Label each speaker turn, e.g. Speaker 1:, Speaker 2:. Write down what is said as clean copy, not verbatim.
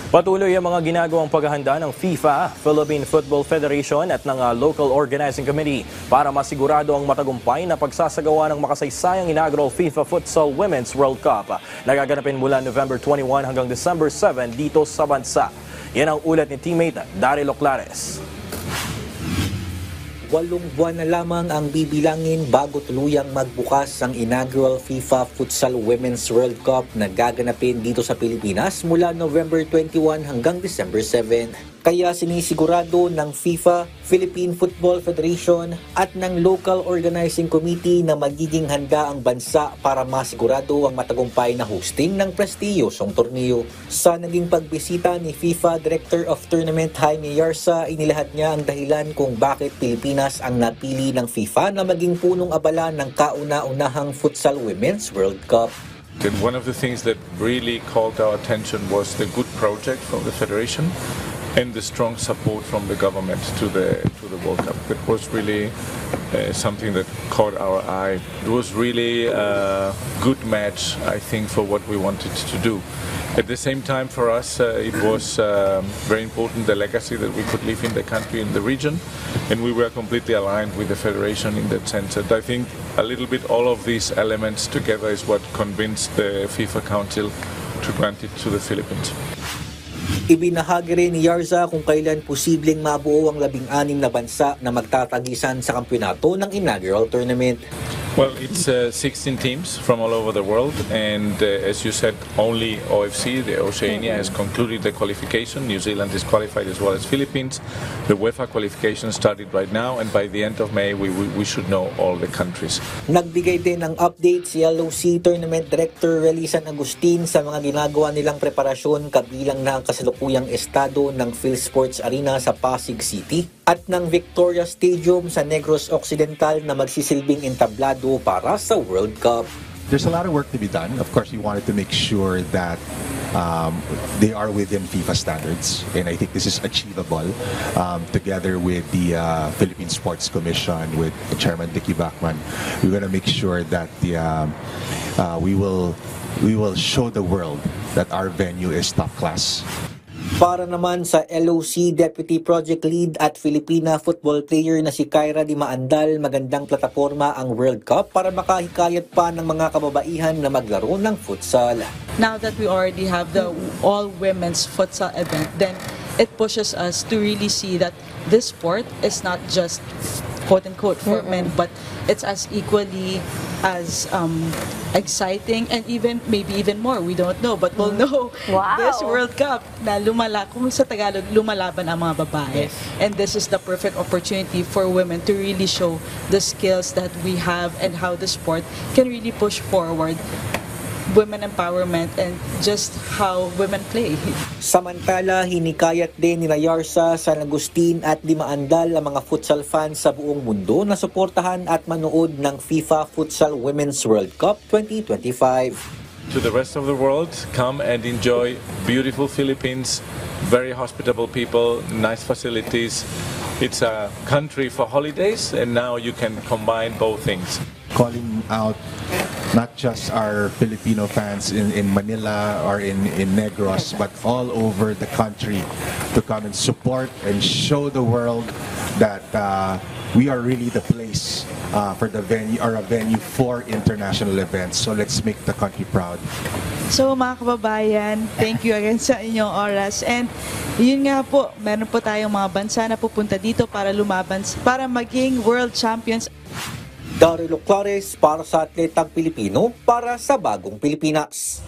Speaker 1: Patuloy ang mga ginagawang paghahanda ng FIFA, Philippine Football Federation at ng Local Organizing Committee para masigurado ang matagumpay na pagsasagawa ng makasaysayang inaugural FIFA Futsal Women's World Cup. Nagaganapin mula November 21 hanggang December 7 dito sa bansa. Yan ang ulat ni teammate Daryl Oclares.
Speaker 2: 8 buwan na lamang ang bibilangin bago tuluyang magbukas ang inaugural FIFA Futsal Women's World Cup na gaganapin dito sa Pilipinas mula November 21 hanggang December 7. Kaya sinisigurado ng FIFA, Philippine Football Federation at ng Local Organizing Committee na magiging handa ang bansa para masigurado ang matagumpay na hosting ng prestiyosong torneo. Sa naging pagbisita ni FIFA Director of Tournament Jaime Yarza, inilahad niya ang dahilan kung bakit Pilipinas ang napili ng FIFA na maging punong abala ng kauna-unahang Futsal Women's World Cup.
Speaker 3: And one of the things that really caught our attention was the good project from the Federation and the strong support from the government to the World Cup. It was really something that caught our eye. It was really a good match, I think, for what we wanted to do. At the same time, for us, it was very important, the legacy that we could leave in the country, in the region, and we were completely aligned with the Federation in that sense. And I think a little bit all of these elements together is what convinced the FIFA Council to grant it to the Philippines.
Speaker 2: Ibinahagi rin ni Yarza kung kailan posibleng mabuo ang 16 na bansa na magtatagisan sa kampyonato ng inaugural tournament.
Speaker 3: Well, it's 16 teams from all over the world, and as you said, only OFC, the Oceania, has concluded the qualification. New Zealand is qualified as well as Philippines. The UEFA qualification started right now, and by the end of May, we should know all the countries.
Speaker 2: Nagbigay din ng update si LOC Tournament Director Relisan Agustin sa mga ginagawa nilang preparasyon kabilang na ang kasalukuyang estado ng PhilSports Arena sa Pasig City at ng Victoria Stadium sa Negros Occidental na magsisilbing entablado para sa World Cup.
Speaker 4: There's a lot of work to be done. Of course, we wanted to make sure that they are within FIFA standards, and I think this is achievable. Together with the Philippine Sports Commission, with Chairman Dicky Bachman, we're going to make sure that we will show the world that our venue is top class.
Speaker 2: Para naman sa LOC Deputy Project Lead at Filipina football player na si Kyra Di Maandal, magandang plataforma ang World Cup para makahikayat pa ng mga kababaihan na maglaro ng futsal.
Speaker 5: Now that we already have the all-women's futsal event, then it pushes us to really see that this sport is not just quote-unquote for men, but it's as equally as exciting and maybe even more. We don't know, but we'll know this World Cup na kung sa Tagalog, lumalaban ang mga babae. And this is the perfect opportunity for women to really show the skills that we have and how the sport can really push forward women empowerment and just how women play.
Speaker 2: Samantala, hinikayat din ni Yarza, San Agustin at Di Maandal ang mga futsal fans sa buong mundo na suportahan at manood ng FIFA Futsal Women's World Cup 2025.
Speaker 3: To the rest of the world, come and enjoy beautiful Philippines, very hospitable people, nice facilities. It's a country for holidays, and now you can combine both things.
Speaker 4: Calling out not just our Filipino fans in Manila or in Negros, but all over the country to come and support and show the world that we are really the place for the venue, or a venue for international events. So let's make the country proud.
Speaker 5: So mga kababayan, thank you again sa inyong oras. And yun nga po, meron po tayong mga bansa na pupunta dito para lumaban, para maging world champions.
Speaker 2: Daryl Oclares para sa Atletang Pilipino para sa Bagong Pilipinas.